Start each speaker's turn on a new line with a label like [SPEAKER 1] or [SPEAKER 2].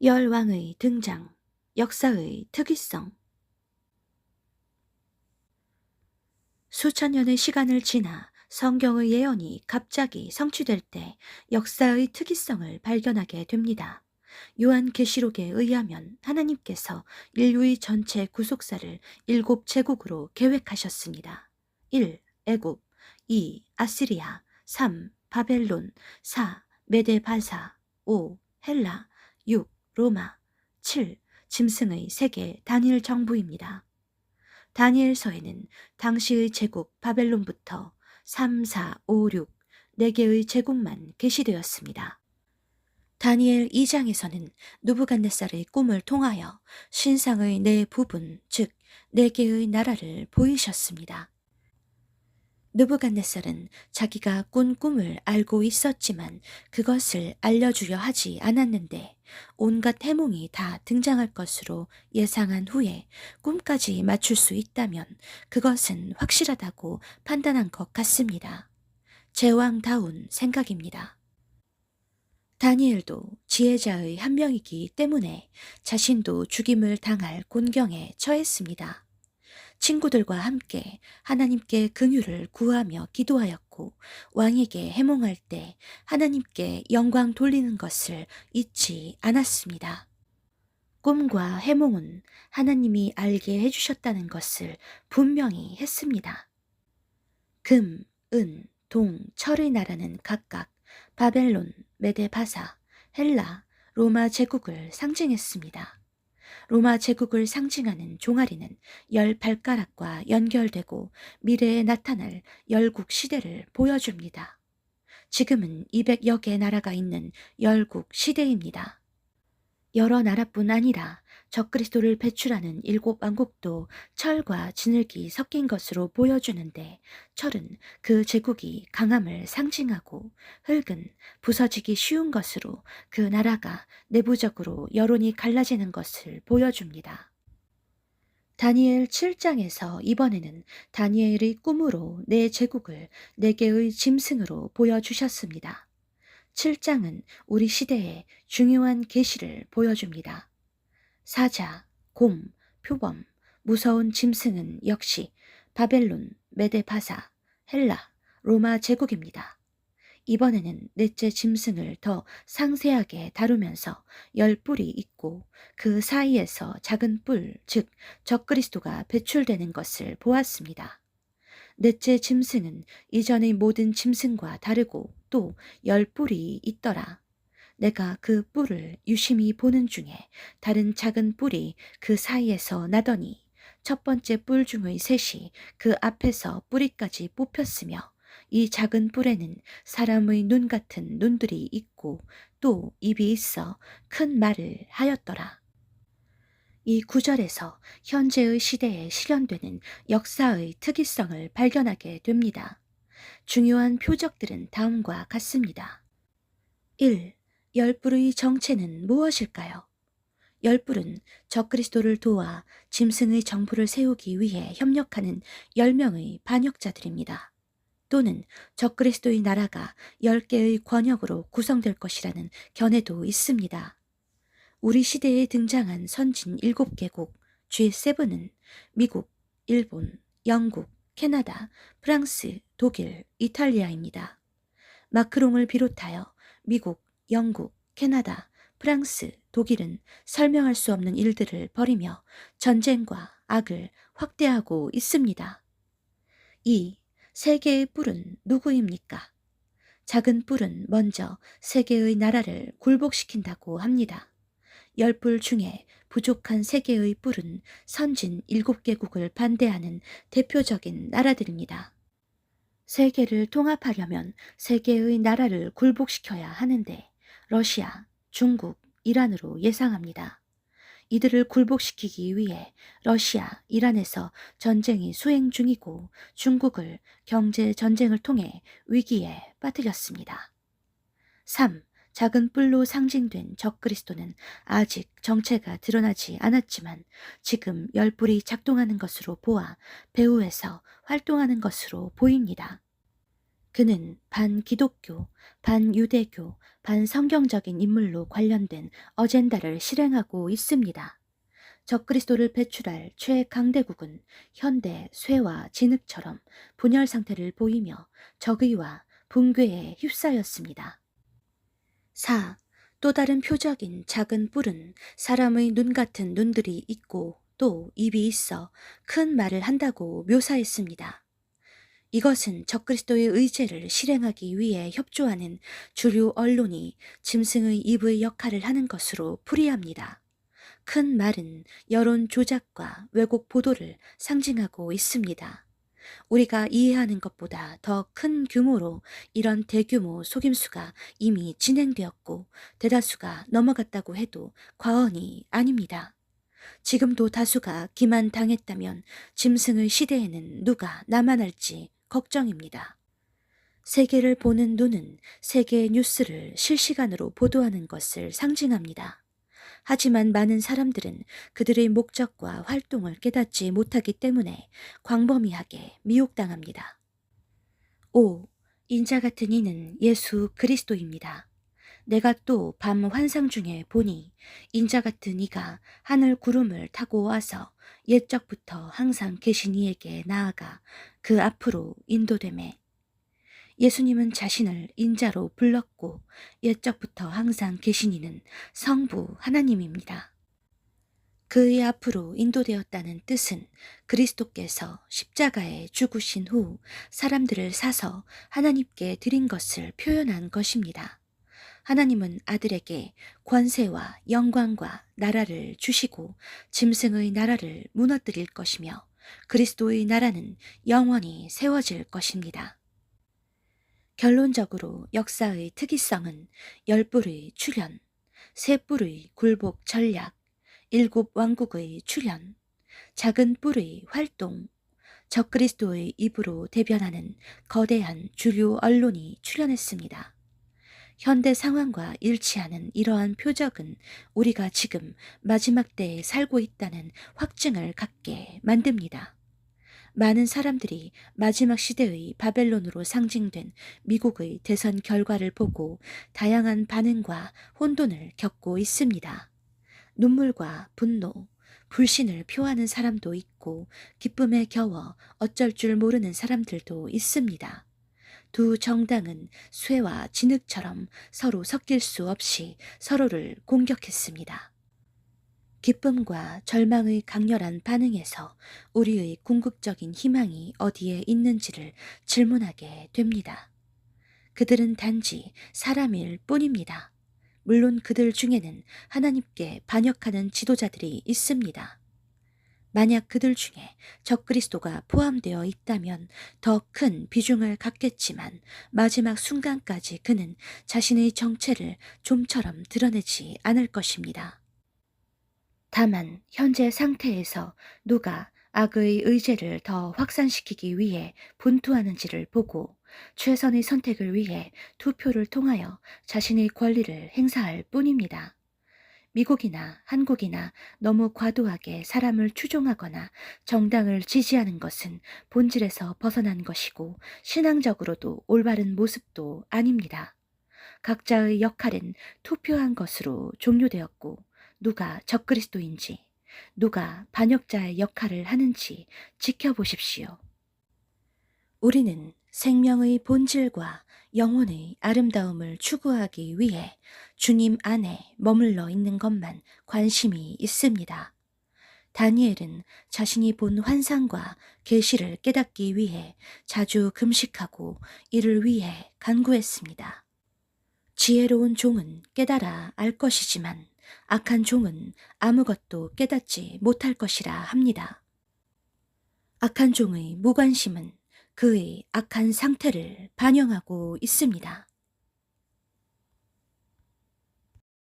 [SPEAKER 1] 열왕의 등장, 역사의 특이성. 수천 년의 시간을 지나 성경의 예언이 갑자기 성취될 때 역사의 특이성을 발견하게 됩니다. 요한계시록에 의하면 하나님께서 인류의 전체 구속사를 7제국으로 계획하셨습니다. 1. 애굽, 2. 아시리아, 3. 바벨론, 4. 메데바사, 5. 헬라, 6. 로마, 7. 짐승의 세계 단일 정부입니다. 다니엘서에는 당시의 제국 바벨론부터 3, 4, 5, 6, 4개의 제국만 게시되었습니다. 다니엘 2장에서는 느부갓네살의 꿈을 통하여 신상의 네 부분, 즉 4개의 나라를 보이셨습니다. 느부갓네살은 자기가 꾼 꿈을 알고 있었지만 그것을 알려주려 하지 않았는데 온갖 해몽이 다 등장할 것으로 예상한 후에 꿈까지 맞출 수 있다면 그것은 확실하다고 판단한 것 같습니다. 제왕다운 생각입니다. 다니엘도 지혜자의 한 명이기 때문에 자신도 죽임을 당할 곤경에 처했습니다. 친구들과 함께 하나님께 긍휼을 구하며 기도하였고 왕에게 해몽할 때 하나님께 영광 돌리는 것을 잊지 않았습니다. 꿈과 해몽은 하나님이 알게 해주셨다는 것을 분명히 했습니다. 금, 은, 동, 철의 나라는 각각 바벨론, 메데바사, 헬라, 로마 제국을 상징했습니다. 로마 제국을 상징하는 종아리는 10발가락과 연결되고 미래에 나타날 열국 시대를 보여줍니다. 지금은 200여 개 나라가 있는 열국 시대입니다. 여러 나라뿐 아니라 적그리스도를 배출하는 7왕국도 철과 진흙이 섞인 것으로 보여주는데 철은 그 제국이 강함을 상징하고 흙은 부서지기 쉬운 것으로 그 나라가 내부적으로 여론이 갈라지는 것을 보여줍니다. 다니엘 7장에서 이번에는 다니엘의 꿈으로 네 제국을 4개의 짐승으로 보여주셨습니다. 7장은 우리 시대의 중요한 계시를 보여줍니다. 사자, 곰, 표범, 무서운 짐승은 역시 바벨론, 메데바사, 헬라, 로마 제국입니다. 이번에는 넷째 짐승을 더 상세하게 다루면서 10뿔이 있고 그 사이에서 작은 뿔, 즉 적그리스도가 배출되는 것을 보았습니다. 넷째 짐승은 이전의 모든 짐승과 다르고 또 10뿔이 있더라. 내가 그 뿔을 유심히 보는 중에 다른 작은 뿔이 그 사이에서 나더니 첫 번째 뿔 중의 셋이 그 앞에서 뿌리까지 뽑혔으며 이 작은 뿔에는 사람의 눈 같은 눈들이 있고 또 입이 있어 큰 말을 하였더라. 이 구절에서 현재의 시대에 실현되는 역사의 특이성을 발견하게 됩니다. 중요한 표적들은 다음과 같습니다. 1. 열불의 정체는 무엇일까요? 열불은 적그리스도를 도와 짐승의 정부를 세우기 위해 협력하는 10명의 반역자들입니다. 또는 적그리스도의 나라가 10개의 권역으로 구성될 것이라는 견해도 있습니다. 우리 시대에 등장한 선진 7개국 G7은 미국, 일본, 영국, 캐나다, 프랑스, 독일, 이탈리아입니다. 마크롱을 비롯하여 미국, 영국, 캐나다, 프랑스, 독일은 설명할 수 없는 일들을 벌이며 전쟁과 악을 확대하고 있습니다. 2. 세계의 뿔은 누구입니까? 작은 뿔은 먼저 세계의 나라를 굴복시킨다고 합니다. 10뿔 중에 부족한 3개의 뿔은 선진 7개국을 반대하는 대표적인 나라들입니다. 세계를 통합하려면 3개의 나라를 굴복시켜야 하는데 러시아, 중국, 이란으로 예상합니다. 이들을 굴복시키기 위해 러시아, 이란에서 전쟁이 수행 중이고 중국을 경제 전쟁을 통해 위기에 빠뜨렸습니다. 3. 작은 뿔로 상징된 적그리스도는 아직 정체가 드러나지 않았지만 지금 10뿔이 작동하는 것으로 보아 배후에서 활동하는 것으로 보입니다. 그는 반기독교, 반유대교, 반성경적인 인물로 관련된 어젠다를 실행하고 있습니다. 적그리스도를 배출할 최강대국은 현대 쇠와 진흙처럼 분열 상태를 보이며 적의와 붕괴에 휩싸였습니다. 4. 또 다른 표적인 작은 뿔은 사람의 눈 같은 눈들이 있고 또 입이 있어 큰 말을 한다고 묘사했습니다. 이것은 적그리스도의 의제를 실행하기 위해 협조하는 주류 언론이 짐승의 입의 역할을 하는 것으로 풀이합니다. 큰 말은 여론 조작과 왜곡 보도를 상징하고 있습니다. 우리가 이해하는 것보다 더 큰 규모로 이런 대규모 속임수가 이미 진행되었고 대다수가 넘어갔다고 해도 과언이 아닙니다. 지금도 다수가 기만당했다면 짐승의 시대에는 누가 남아날지 걱정입니다. 세계를 보는 눈은 세계 뉴스를 실시간으로 보도하는 것을 상징합니다. 하지만 많은 사람들은 그들의 목적과 활동을 깨닫지 못하기 때문에 광범위하게 미혹당합니다. 5. 인자 같은 이는 예수 그리스도입니다. 내가 또 밤 환상 중에 보니 인자 같은 이가 하늘 구름을 타고 와서 옛적부터 항상 계신 이에게 나아가 그 앞으로 인도되매 예수님은 자신을 인자로 불렀고 옛적부터 항상 계신 이는 성부 하나님입니다. 그의 앞으로 인도되었다는 뜻은 그리스도께서 십자가에 죽으신 후 사람들을 사서 하나님께 드린 것을 표현한 것입니다. 하나님은 아들에게 권세와 영광과 나라를 주시고 짐승의 나라를 무너뜨릴 것이며 그리스도의 나라는 영원히 세워질 것입니다. 결론적으로 역사의 특이성은 10뿔의 출현, 3뿔의 굴복 전략, 7왕국의 출현, 작은 뿔의 활동, 적그리스도의 입으로 대변하는 거대한 주류 언론이 출현했습니다. 현대 상황과 일치하는 이러한 표적은 우리가 지금 마지막 때에 살고 있다는 확증을 갖게 만듭니다. 많은 사람들이 마지막 시대의 바벨론으로 상징된 미국의 대선 결과를 보고 다양한 반응과 혼돈을 겪고 있습니다. 눈물과 분노, 불신을 표하는 사람도 있고 기쁨에 겨워 어쩔 줄 모르는 사람들도 있습니다. 두 정당은 쇠와 진흙처럼 서로 섞일 수 없이 서로를 공격했습니다. 기쁨과 절망의 강렬한 반응에서 우리의 궁극적인 희망이 어디에 있는지를 질문하게 됩니다. 그들은 단지 사람일 뿐입니다. 물론 그들 중에는 하나님께 반역하는 지도자들이 있습니다. 만약 그들 중에 적그리스도가 포함되어 있다면 더 큰 비중을 갖겠지만 마지막 순간까지 그는 자신의 정체를 좀처럼 드러내지 않을 것입니다. 다만 현재 상태에서 누가 악의 의제를 더 확산시키기 위해 분투하는지를 보고 최선의 선택을 위해 투표를 통하여 자신의 권리를 행사할 뿐입니다. 미국이나 한국이나 너무 과도하게 사람을 추종하거나 정당을 지지하는 것은 본질에서 벗어난 것이고 신앙적으로도 올바른 모습도 아닙니다. 각자의 역할은 투표한 것으로 종료되었고 누가 적그리스도인지 누가 반역자의 역할을 하는지 지켜보십시오. 우리는 생명의 본질과 영혼의 아름다움을 추구하기 위해 주님 안에 머물러 있는 것만 관심이 있습니다. 다니엘은 자신이 본 환상과 계시를 깨닫기 위해 자주 금식하고 이를 위해 간구했습니다. 지혜로운 종은 깨달아 알 것이지만 악한 종은 아무것도 깨닫지 못할 것이라 합니다. 악한 종의 무관심은 그의 악한 상태를 반영하고 있습니다.